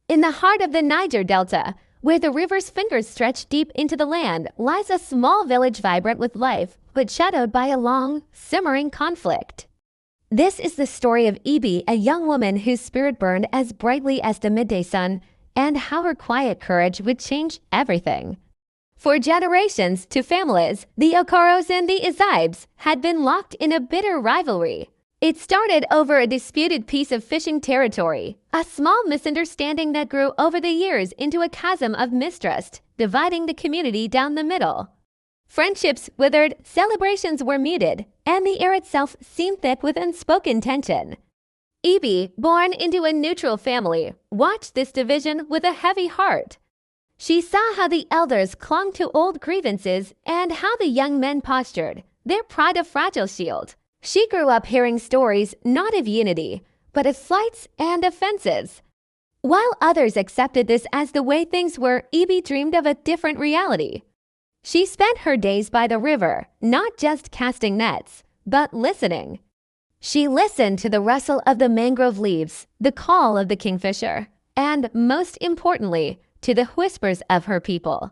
In the heart of the Niger Delta, where the river's fingers stretch deep into the land, lies a small village vibrant with life, but shadowed by a long, simmering conflict. This is the story of Ibi, a young woman whose spirit burned as brightly as the midday sun, and how her quiet courage would change everything. For generations to families, the Okaros and the Izibes had been locked in a bitter rivalry. It started over a disputed piece of fishing territory, a small misunderstanding that grew over the years into a chasm of mistrust, dividing the community down the middle. Friendships withered, celebrations were muted, and the air itself seemed thick with unspoken tension. Ibi, born into a neutral family, watched this division with a heavy heart. She saw how the elders clung to old grievances and how the young men postured, their pride a fragile shield. She grew up hearing stories not of unity, but of flights and offenses. While others accepted this as the way things were, Ibi dreamed of a different reality. She spent her days by the river, not just casting nets, but listening. She listened to the rustle of the mangrove leaves, the call of the kingfisher, and, most importantly, to the whispers of her people.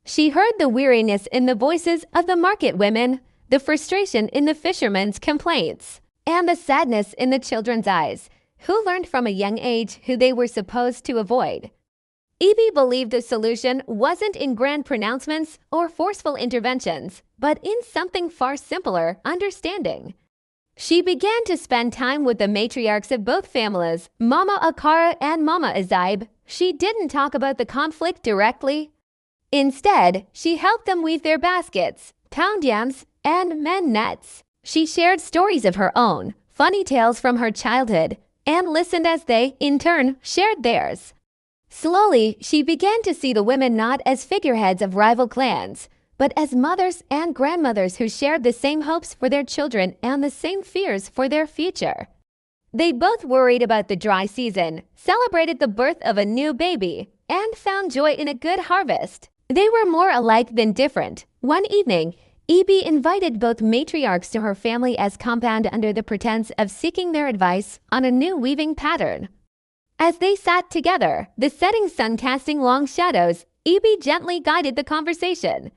She heard the weariness in the voices of the market women, the frustration in the fishermen's complaints, and the sadness in the children's eyes, who learned from a young age who they were supposed to avoid. Ibi believed the solution wasn't in grand pronouncements or forceful interventions, but in something far simpler: understanding. She began to spend time with the matriarchs of both families, Mama Akara and Mama Izibe. She didn't talk about the conflict directly. Instead, she helped them weave their baskets, pound yams, and mend nets. She shared stories of her own, funny tales from her childhood, and listened as they, in turn, shared theirs. Slowly, she began to see the women not as figureheads of rival clans, but as mothers and grandmothers who shared the same hopes for their children and the same fears for their future. They both worried about the dry season, celebrated the birth of a new baby, and found joy in a good harvest. They were more alike than different. One evening, Ibi invited both matriarchs to her family as compound under the pretense of seeking their advice on a new weaving pattern. As they sat together, the setting sun casting long shadows, Ibi gently guided the conversation.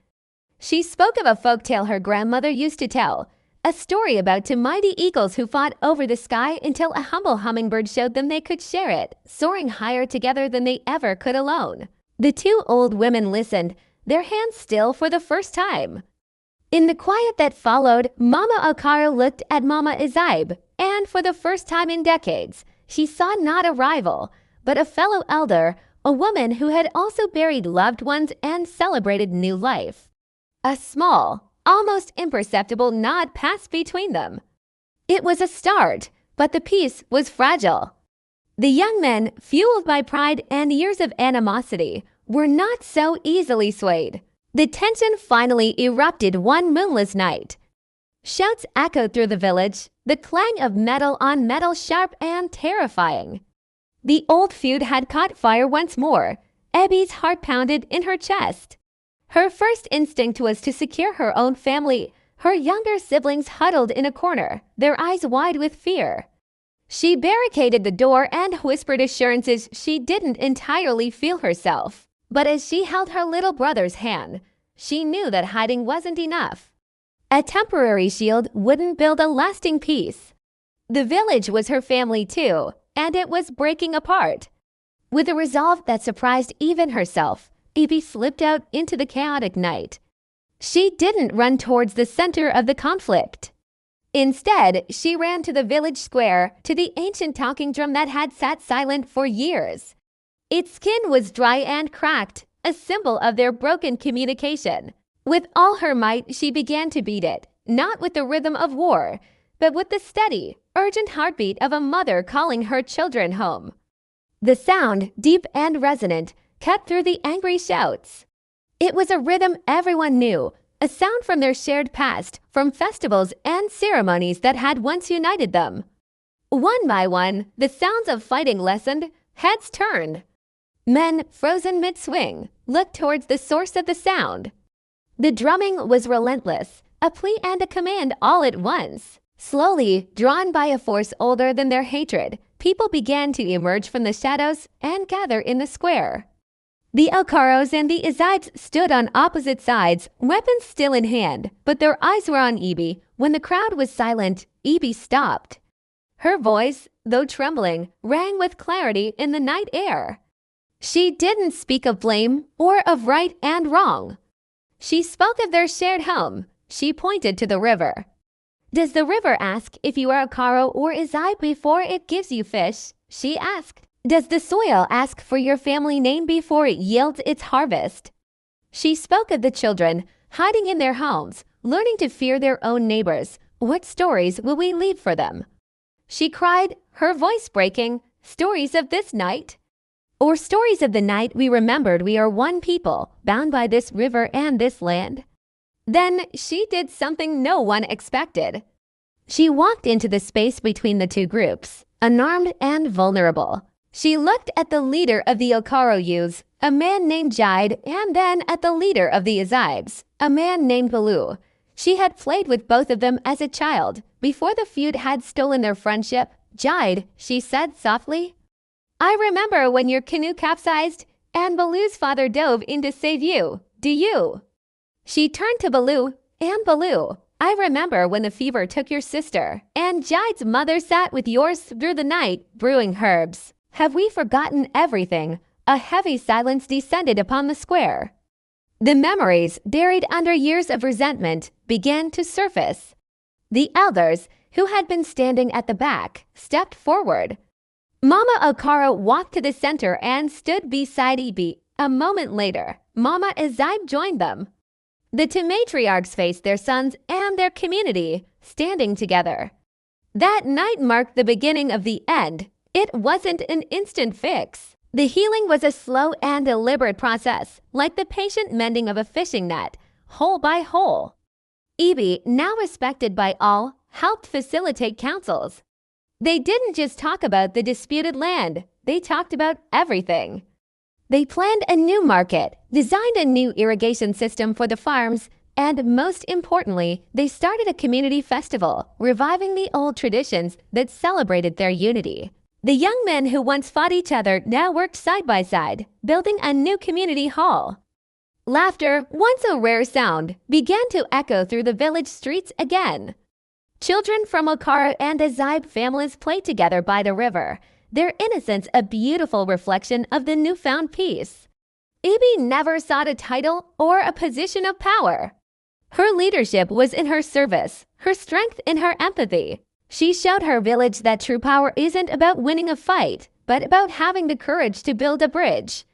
She spoke of a folktale her grandmother used to tell, a story about two mighty eagles who fought over the sky until a humble hummingbird showed them they could share it, soaring higher together than they ever could alone. The two old women listened, their hands still for the first time. In the quiet that followed, Mama Akara looked at Mama Izibe, and for the first time in decades, she saw not a rival, but a fellow elder, a woman who had also buried loved ones and celebrated new life. A small, almost imperceptible nod passed between them. It was a start, but the peace was fragile. The young men, fueled by pride and years of animosity, were not so easily swayed. The tension finally erupted one moonless night. Shouts echoed through the village, the clang of metal on metal sharp and terrifying. The old feud had caught fire once more. Ibi's heart pounded in her chest. Her first instinct was to secure her own family. Her younger siblings huddled in a corner, their eyes wide with fear. She barricaded the door and whispered assurances she didn't entirely feel herself. But as she held her little brother's hand, she knew that hiding wasn't enough. A temporary shield wouldn't build a lasting peace. The village was her family too, and it was breaking apart. With a resolve that surprised even herself, Ibi slipped out into the chaotic night. She didn't run towards the center of the conflict. Instead, she ran to the village square, to the ancient talking drum that had sat silent for years. Its skin was dry and cracked, a symbol of their broken communication. With all her might, she began to beat it, not with the rhythm of war, but with the steady, urgent heartbeat of a mother calling her children home. The sound, deep and resonant, cut through the angry shouts. It was a rhythm everyone knew, a sound from their shared past, from festivals and ceremonies that had once united them. One by one, the sounds of fighting lessened, heads turned. Men, frozen mid-swing, looked towards the source of the sound. The drumming was relentless, a plea and a command all at once. Slowly, drawn by a force older than their hatred, people began to emerge from the shadows and gather in the square. The Okaros and the Izibes stood on opposite sides, weapons still in hand, but their eyes were on Ibi. When the crowd was silent, Ibi stopped. Her voice, though trembling, rang with clarity in the night air. She didn't speak of blame or of right and wrong. She spoke of their shared home. She pointed to the river. "Does the river ask if you are Okaro or Izibe before it gives you fish?" she asked. "Does the soil ask for your family name before it yields its harvest?" She spoke of the children, hiding in their homes, learning to fear their own neighbors. What stories will we leave for them? She cried, her voice breaking, "Stories of this night?" Or stories of the night we remembered we are one people, bound by this river and this land. Then she did something no one expected. She walked into the space between the two groups, unarmed and vulnerable. She looked at the leader of the Okaro youths, a man named Jide, and then at the leader of the Izibes, a man named Baloo. She had played with both of them as a child. Before the feud had stolen their friendship, "Jide," she said softly, "I remember when your canoe capsized and Baloo's father dove in to save you. Do you?" She turned to Baloo, "And Baloo, I remember when the fever took your sister, and Jide's mother sat with yours through the night, brewing herbs. Have we forgotten everything?" A heavy silence descended upon the square. The memories, buried under years of resentment, began to surface. The elders, who had been standing at the back, stepped forward. Mama Okaro walked to the center and stood beside Ibi. A moment later, Mama Izibe joined them. The two matriarchs faced their sons and their community, standing together. That night marked the beginning of the end. It wasn't an instant fix. The healing was a slow and deliberate process, like the patient mending of a fishing net, hole by hole. Ibi, now respected by all, helped facilitate councils. They didn't just talk about the disputed land, they talked about everything. They planned a new market, designed a new irrigation system for the farms, and most importantly, they started a community festival, reviving the old traditions that celebrated their unity. The young men who once fought each other now worked side by side, building a new community hall. Laughter, once a rare sound, began to echo through the village streets again. Children from Okaro and Izibe families played together by the river, their innocence a beautiful reflection of the newfound peace. Ibi never sought a title or a position of power. Her leadership was in her service, her strength in her empathy. She showed her village that true power isn't about winning a fight, but about having the courage to build a bridge.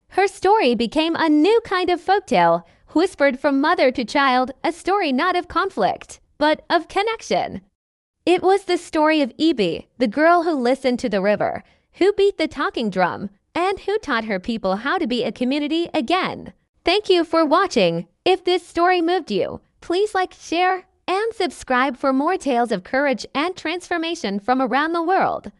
Her story became a new kind of folktale, whispered from mother to child, a story not of conflict, but of connection. It was the story of Ibi, the girl who listened to the river, who beat the talking drum, and who taught her people how to be a community again. Thank you for watching. If this story moved you, please like, share, and subscribe for more tales of courage and transformation from around the world.